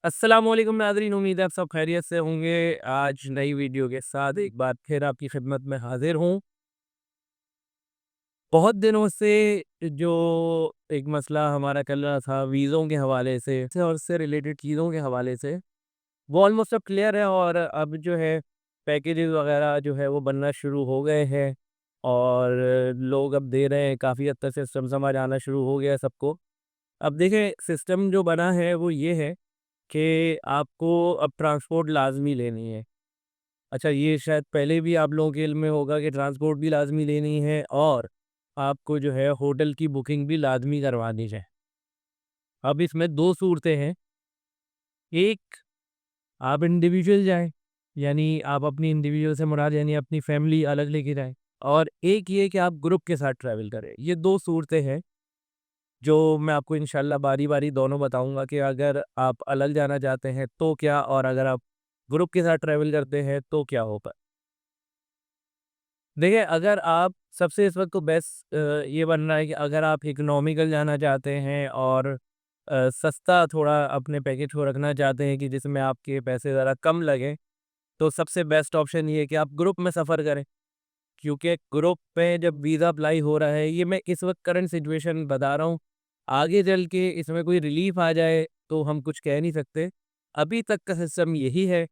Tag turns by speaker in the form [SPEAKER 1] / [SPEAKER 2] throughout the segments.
[SPEAKER 1] अस्सलामुअलैकुम नाज़रीन, उम्मीद है आप सब खैरियत से होंगे। आज नई वीडियो के साथ एक बार फिर आपकी खिदमत में हाज़िर हूँ। बहुत दिनों से जो एक मसला हमारा चल रहा था वीज़ों के हवाले से और उससे रिलेटेड चीज़ों के हवाले से, वो ऑलमोस्ट अब क्लियर है और अब जो है पैकेजेज़ वग़ैरह जो है वो बनना शुरू हो गए हैं और लोग अब दे रहे हैं, काफ़ी हद तक सिस्टम समझ आना शुरू हो गया है सबको। अब देखें सिस्टम जो बना है वो ये है कि आपको अब ट्रांसपोर्ट लाज़मी लेनी है। अच्छा, ये शायद पहले भी आप लोगों के इल्म में होगा कि ट्रांसपोर्ट भी लाज़मी लेनी है और आपको जो है होटल की बुकिंग भी लाज़मी करवानी है। अब इसमें 2 सूरतें हैं, एक आप इंडिविजुअल जाएँ, यानी आप अपनी इंडिविजुअल से मुराद यानी अपनी फैमिली अलग लेके जाएँ और एक ये कि आप ग्रुप के साथ ट्रैवल करें। ये 2 सूरतें हैं, जो मैं आपको इंशाअल्लाह बारी-बारी दोनों बताऊँगा कि अगर आप अलग जाना चाहते हैं तो क्या और अगर आप ग्रुप के साथ ट्रैवल करते हैं तो क्या होगा। देखिए, अगर आप सबसे इस वक़्त तो बेस्ट ये बन रहा है कि अगर आप इकोनॉमिकल जाना चाहते हैं और सस्ता थोड़ा अपने पैकेज को रखना चाहते हैं कि जिसमें आपके पैसे ज़रा कम लगें, तो सबसे बेस्ट ऑप्शन ये है कि आप ग्रुप में सफ़र करें। क्योंकि ग्रुप में जब वीज़ा अप्लाई हो रहा है, ये मैं इस वक़्त करंट सिचुएशन बता रहा हूँ, आगे चल के इसमें कोई रिलीफ़ आ जाए तो हम कुछ कह नहीं सकते। अभी तक का सिस्टम यही है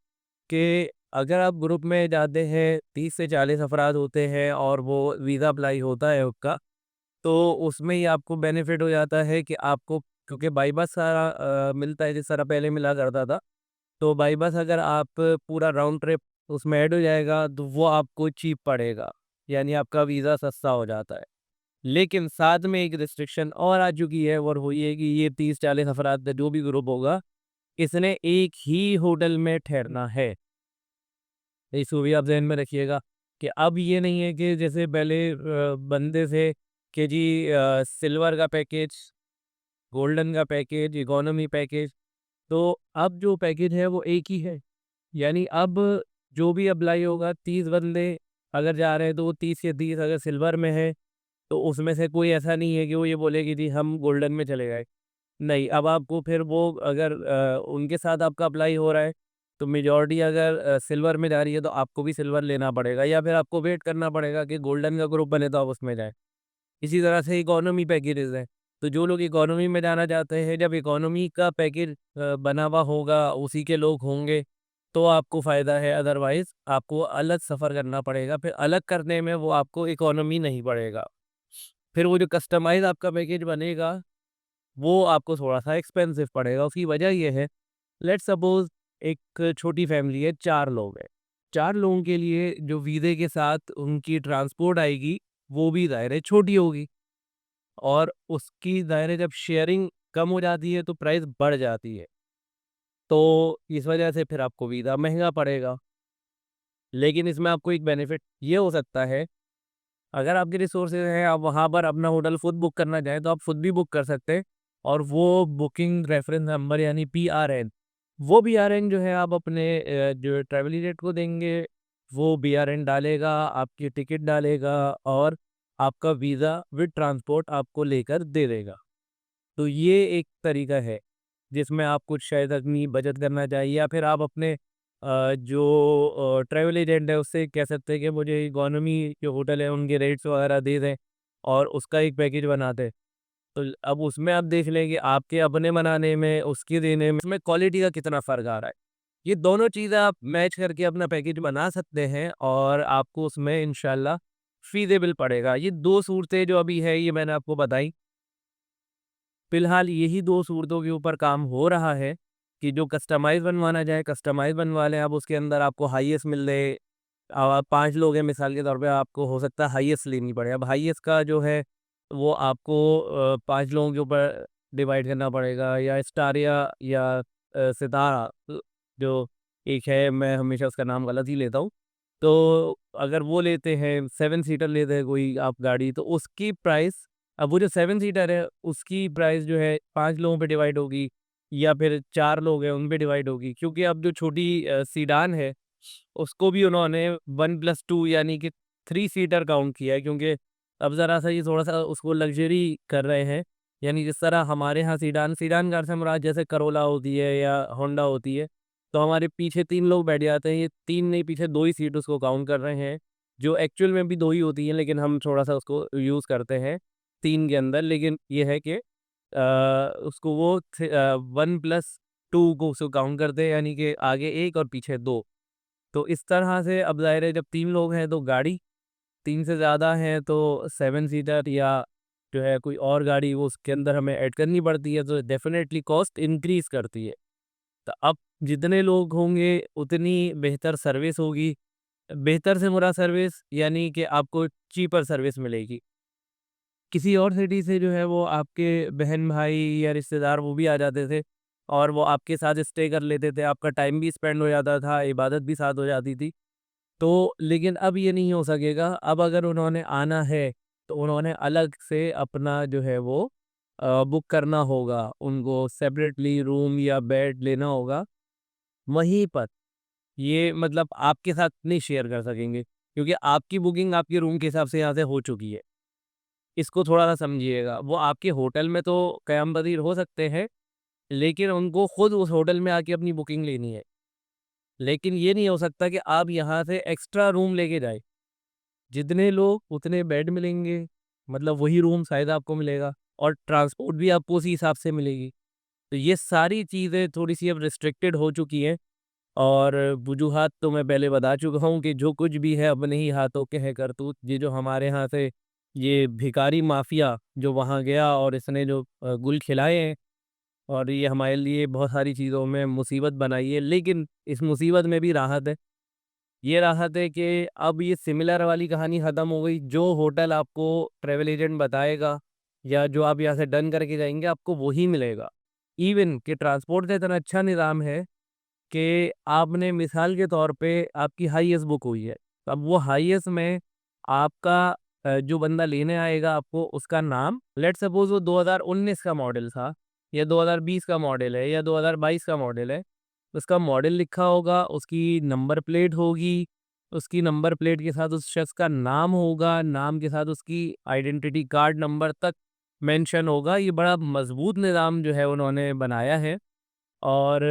[SPEAKER 1] कि अगर आप ग्रुप में जाते हैं, 30 से 40 अफ़राद होते हैं और वो वीज़ा अप्लाई होता है आपका, तो उसमें ही आपको बेनिफिट हो जाता है कि आपको क्योंकि बाई बस सारा मिलता है जिस तरह पहले मिला करता था, तो बाई बस अगर आप पूरा राउंड ट्रिप उसमें ऐड हो जाएगा, तो वो आपको चीप पड़ेगा, यानी आपका वीज़ा सस्ता हो जाता है। लेकिन साथ में एक रिस्ट्रिक्शन और आ चुकी है और वो ये कि ये 30-40 अफ़राद का जो भी ग्रुप होगा, इसने एक ही होटल में ठहरना है। इसको भी आप ज़हन में रखिएगा कि अब ये नहीं है कि जैसे पहले बनते थे कि जी सिल्वर का पैकेज, गोल्डन का पैकेज, इकोनॉमी पैकेज, तो अब जो पैकेज है वो एक ही है। यानी अब जो भी अप्लाई होगा 30 बंदे अगर जा रहे हैं तो वो 30 के 30 अगर सिल्वर में है, तो उसमें से कोई ऐसा नहीं है कि वो ये बोले कि जी हम गोल्डन में चले गए। नहीं, अब आपको फिर वो अगर उनके साथ आपका अप्लाई हो रहा है, तो मेजॉरिटी अगर सिल्वर में जा रही है तो आपको भी सिल्वर लेना पड़ेगा या फिर आपको वेट करना पड़ेगा कि गोल्डन का ग्रुप बने तो आप उसमें जाएँ। इसी तरह से इकोनॉमी पैकेजेज़ हैं, तो जो लोग इकोनॉमी में जाना चाहते हैं, जब इकोनॉमी का पैकेज बना हुआ होगा, उसी के लोग होंगे, तो आपको फ़ायदा है, अदरवाइज़ आपको अलग सफ़र करना पड़ेगा, फिर अलग करने में वो आपको इकोनॉमी नहीं पड़ेगा। फिर वो जो कस्टमाइज़ आपका पैकेज बनेगा वो आपको थोड़ा-सा एक्सपेंसिव पड़ेगा। उसकी वजह ये है, लेट्स सपोज़ एक छोटी फैमिली है, 4 लोग हैं। 4 लोगों के लिए जो वीज़े के साथ उनकी ट्रांसपोर्ट आएगी, वो भी ज़ाहिर है छोटी होगी और उसकी ज़ाहिर है जब शेयरिंग कम हो जाती है, तो प्राइस बढ़ जाती है। तो इस वजह से फिर आपको वीज़ा महँगा पड़ेगा। लेकिन इसमें आपको एक बेनिफिट ये हो सकता है, अगर आपके रिसोर्सेज़ हैं, आप वहाँ पर अपना होटल खुद बुक करना चाहें, तो आप खुद भी बुक कर सकते हैं और वो बुकिंग रेफ़रेंस नंबर यानी पीआरएन, वो बीआरएन जो है आप अपने जो ट्रैवल एजेंट को देंगे, वो बीआरएन डालेगा, आपकी टिकट डालेगा और आपका वीज़ा विद ट्रांसपोर्ट आपको लेकर दे देगा। तो ये एक तरीका है, जिसमें आप कुछ शायद अपनी बचत करना चाहिए या फिर आप अपने जो ट्रैवल एजेंट है उससे कह सकते हैं कि मुझे इकोनॉमी जो होटल है उनके रेट्स वगैरह दे दें और उसका एक पैकेज बना दें। तो अब उसमें आप देख लें कि आपके अपने बनाने में, उसके देने में, उसमें क्वालिटी का कितना फ़र्क आ रहा है। ये दोनों चीज़ें आप मैच करके अपना पैकेज बना सकते हैं और आपको उसमें इंशाल्लाह फ़ीज़ेबल पड़ेगा। ये 2 सूरतें जो अभी है ये मैंने आपको बताई। फ़िलहाल यही 2 सूरतों के ऊपर काम हो रहा है कि जो कस्टमाइज़ बनवाना चाहे कस्टमाइज़ बनवा लें। अब उसके अंदर आपको हाईएस्ट मिल रहे 5 लोग हैं मिसाल के तौर पे आपको हो सकता है हाईएस्ट लेनी पड़े। अब हाईएस्ट का जो है वो आपको 5 लोगों के ऊपर डिवाइड करना पड़ेगा या स्टार या सितारा जो एक है मैं हमेशा उसका नाम गलत ही लेता हूँ। तो अगर वो लेते हैं 7 सीटर लेते हैं कोई आप गाड़ी तो उसकी प्राइस अब वो जो 7 सीटर है, उसकी प्राइस जो है 5 लोगों पे डिवाइड होगी या फिर 4 लोग हैं, उन पे डिवाइड होगी। क्योंकि अब जो छोटी सीडान है, उसको भी उन्होंने 1+2 यानी कि 3 सीटर काउंट किया है क्योंकि अब ज़रा-सा ये थोड़ा-सा उसको लग्ज़री कर रहे हैं। यानी जिस तरह हमारे यहाँ सीडान सीडान कार से मुराद जैसे करोला होती है या होंडा होती है, तो हमारे पीछे 3 लोग बैठ जाते हैं, ये 3 नहीं पीछे 2 ही सीट उसको काउंट कर रहे हैं, जो एक्चुअल में भी 2 ही होती हैं लेकिन हम थोड़ा-सा उसको यूज़ करते हैं 3 के अंदर। लेकिन ये है कि उसको वो 1+2 को उसको काउंट करते हैं, यानी कि आगे 1 और पीछे 2। तो इस तरह से अब ज़ाहिर है जब 3 लोग हैं तो गाड़ी, 3 से ज़्यादा हैं तो 7 सीटर या जो है कोई और गाड़ी वो उसके अंदर हमें ऐड करनी पड़ती है, तो डेफ़िनेटली कॉस्ट इंक्रीज़ करती है। तो अब जितने लोग होंगे उतनी बेहतर सर्विस होगी। बेहतर से मुराद सर्विस यानी कि आपको चीपर सर्विस मिलेगी। किसी और सिटी से जो है वो आपके बहन-भाई या रिश्तेदार वो भी आ जाते थे और वो आपके साथ स्टे कर लेते थे, आपका टाइम भी स्पेंड हो जाता था, इबादत भी साथ हो जाती थी। तो लेकिन अब ये नहीं हो सकेगा, अब अगर उन्होंने आना है, तो उन्होंने अलग से अपना जो है वो बुक करना होगा, उनको सेपरेटली रूम या बेड लेना होगा, वहीं पर। ये मतलब आपके साथ नहीं शेयर कर सकेंगे, क्योंकि आपकी बुकिंग आपके रूम के हिसाब से यहाँ से हो चुकी है। इसको थोड़ा-सा समझिएगा, वो आपके होटल में तो क़याम पज़ीर हो सकते हैं, लेकिन उनको खुद उस होटल में आके अपनी बुकिंग लेनी है। लेकिन ये नहीं हो सकता कि आप यहाँ से एक्स्ट्रा रूम लेके जाएँ। जितने लोग उतने बेड मिलेंगे, मतलब वही रूम शायद आपको मिलेगा और ट्रांसपोर्ट भी आपको उसी हिसाब से मिलेगी। तो ये सारी चीज़ें थोड़ी-सी अब रिस्ट्रिक्टेड हो चुकी हैं और वजूहात तो मैं पहले बता चुका हूँ कि जो कुछ भी है अपने ही हाथों के है करतूत। ये जो हमारे यहाँ से ये भिखारी माफिया जो वहाँ गया और इसने जो गुल खिलाए हैं और ये हमारे लिए बहुत सारी चीज़ों में मुसीबत बनाई है, लेकिन इस मुसीबत में भी राहत है। ये राहत है कि अब ये सिमिलर वाली कहानी ख़त्म हो गई। जो होटल आपको ट्रैवल एजेंट बताएगा या जो आप यहाँ से डन करके जाएँगे, आपको वही मिलेगा। इवन कि ट्रांसपोर्ट का इतना अच्छा निज़ाम है कि आपने मिसाल के तौर पे आपकी हाईएस्ट बुक हुई है। अब वो हाईएस्ट में आपका जो बंदा लेने आएगा आपको उसका नाम लेट्स सपोज़ वो 2019 का मॉडल था या 2020 का मॉडल है या 2022 का मॉडल है। उसका मॉडल लिखा होगा, उसकी नंबर प्लेट होगी, उसकी नंबर प्लेट के साथ उस शख्स का नाम होगा, नाम के साथ उसकी आइडेंटिटी कार्ड नंबर तक मेंशन होगा। ये बड़ा मज़बूत निज़ाम जो है उन्होंने बनाया है। और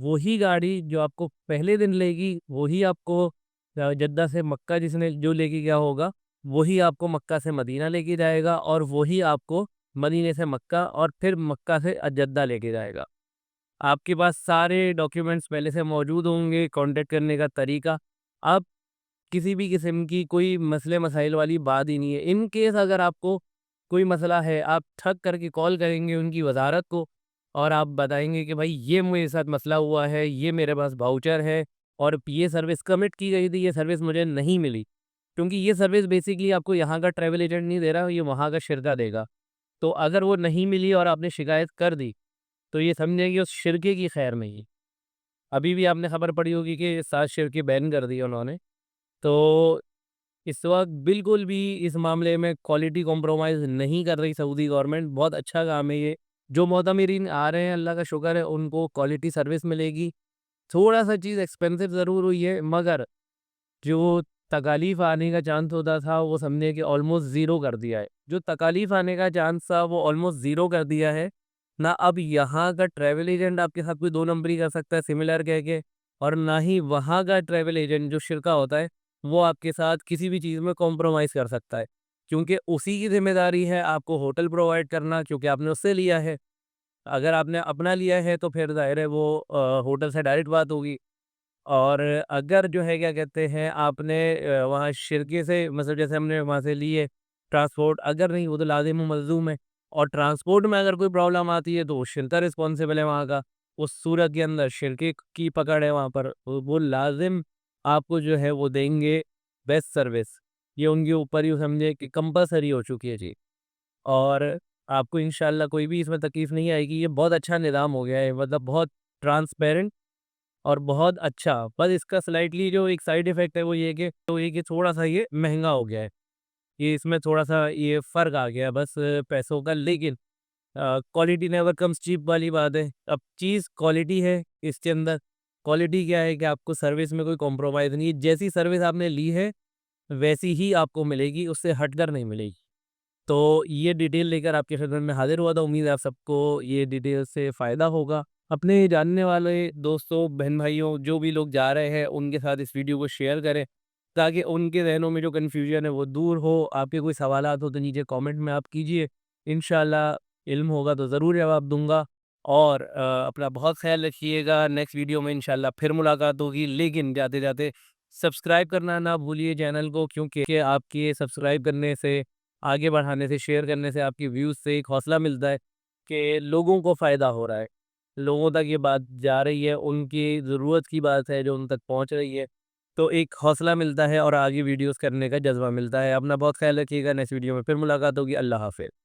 [SPEAKER 1] वही गाड़ी जो आपको पहले दिन लेगी, वही आपको जद्दा से मक्का जिसने जो लेके गया होगा, वही आपको मक्का से मदीना लेके जाएगा और वही आपको मदीने से मक्का और फिर मक्का से जद्दा लेके जाएगा। आपके पास सारे डॉक्यूमेंट्स पहले से मौजूद होंगे, कॉन्टैक्ट करने का तरीका। अब किसी भी किस्म की कोई मसले-मसाइल वाली बात ही नहीं है। इन केस अगर आपको कोई मसला है, आप ठग करके कॉल करेंगे उनकी वज़ारत को और आप बताएँगे कि भाई ये मेरे साथ मसला हुआ है, ये मेरे पास वाउचर है और ये सर्विस कमिट की गई थी, ये सर्विस मुझे नहीं मिली। क्योंकि ये सर्विस बेसिकली आपको यहाँ का ट्रैवल एजेंट नहीं दे रहा, ये वहाँ का शिरका देगा। तो अगर वो नहीं मिली और आपने शिकायत कर दी, तो ये समझें कि उस शिरके की खैर नहीं है। अभी भी आपने खबर पड़ी होगी कि 7 शिरके बैन कर दिए उन्होंने। तो इस वक़्त बिल्कुल भी इस मामले में क्वालिटी कॉम्प्रोमाइज़ नहीं कर रही सऊदी गवर्नमेंट, बहुत अच्छा काम है ये। जो मोअतमिरीन आ रहे हैं अल्लाह का शुक्र है उनको क्वालिटी सर्विस मिलेगी। थोड़ा-सा चीज़ एक्सपेंसिव ज़रूर हुई है मगर जो तकालीफ़ आने का चांस होता था वो समझिए कि ऑलमोस्ट ज़ीरो कर दिया है। जो तकालीफ़ आने का चांस था वो ऑलमोस्ट ज़ीरो कर दिया है। ना अब यहाँ का ट्रैवल एजेंट आपके साथ कोई 2 नंबरी कर सकता है सिमिलर कह के और ना ही वहाँ का ट्रैवल एजेंट जो शिरका होता है, वो आपके साथ किसी भी चीज़ में कॉम्प्रोमाइज़ कर सकता है। क्योंकि उसी की ज़िम्मेदारी है आपको होटल प्रोवाइड करना क्योंकि आपने उससे लिया है। अगर आपने अपना लिया है तो फिर ज़ाहिर है वो होटल से डायरेक्ट बात होगी। और अगर जो है क्या कहते हैं आपने वहाँ शिरके से मतलब जैसे हमने वहाँ से लिए ट्रांसपोर्ट अगर नहीं वो तो लाज़िम व मलज़ूम है और ट्रांसपोर्ट में अगर कोई प्रॉब्लम आती है तो वो शिरका रिस्पॉन्सिबल है वहाँ का। उस सूरत के अंदर शिरके की पकड़ है वहाँ पर। वो लाज़िम आपको जो है वो देंगे बेस्ट सर्विस। ये उनके ऊपर ही समझिए कि कंपल्सरी हो चुकी है जी। और आपको इंशाअल्लाह कोई भी इसमें तकलीफ़ नहीं आएगी। ये बहुत अच्छा निज़ाम हो गया है मतलब बहुत ट्रांसपेरेंट और बहुत अच्छा, बस इसका स्लाइटली जो एक साइड इफ़ेक्ट है वो ये है कि थोड़ा-सा ये महँगा हो गया है। ये इसमें थोड़ा-सा ये फ़र्क आ गया है बस पैसों का लेकिन क्वालिटी नेवर कम्स चीप वाली बात है। अब चीज़ क्वालिटी है इसके अंदर, क्वालिटी क्या है कि आपको सर्विस में कोई कॉम्प्रोमाइज़ नहीं है। जैसी सर्विस आपने ली है, वैसी ही आपको मिलेगी, उससे हटकर नहीं मिलेगी। तो ये डिटेल लेकर आपकी खिदमत में हाज़िर हुआ था। उम्मीद है आप सबको ये डिटेल से फ़ायदा होगा। अपने जानने वाले दोस्तों, बहन-भाइयों जो भी लोग जा रहे हैं उनके साथ इस वीडियो को शेयर करें, ताकि उनके ज़हनों में जो कन्फ्यूज़न है वो दूर हो। आपके कोई सवालात हो तो नीचे कमेंट में आप कीजिए। इंशाअल्लाह इल्म होगा तो ज़रूर जवाब दूँगा। और अपना बहुत ख़्याल रखिएगा। नेक्स्ट वीडियो में इंशाअल्लाह फिर मुलाकात होगी। लेकिन जाते-जाते सब्सक्राइब करना ना भूलिए चैनल को, क्योंकि आपके सब्सक्राइब करने से, आगे बढ़ाने से, शेयर करने से, आपकी व्यूज़ से एक हौसला मिलता है कि लोगों को फ़ायदा हो रहा है। लोगों तक ये बात जा रही है, उनकी ज़रूरत की बात है जो उन तक पहुँच रही है। तो एक हौसला मिलता है और आगे वीडियोज़ करने का जज़्बा मिलता है। अपना बहुत ख़्याल रखिएगा। नेक्स्ट वीडियो में फिर मुलाकात होगी। अल्लाह हाफ़िज़।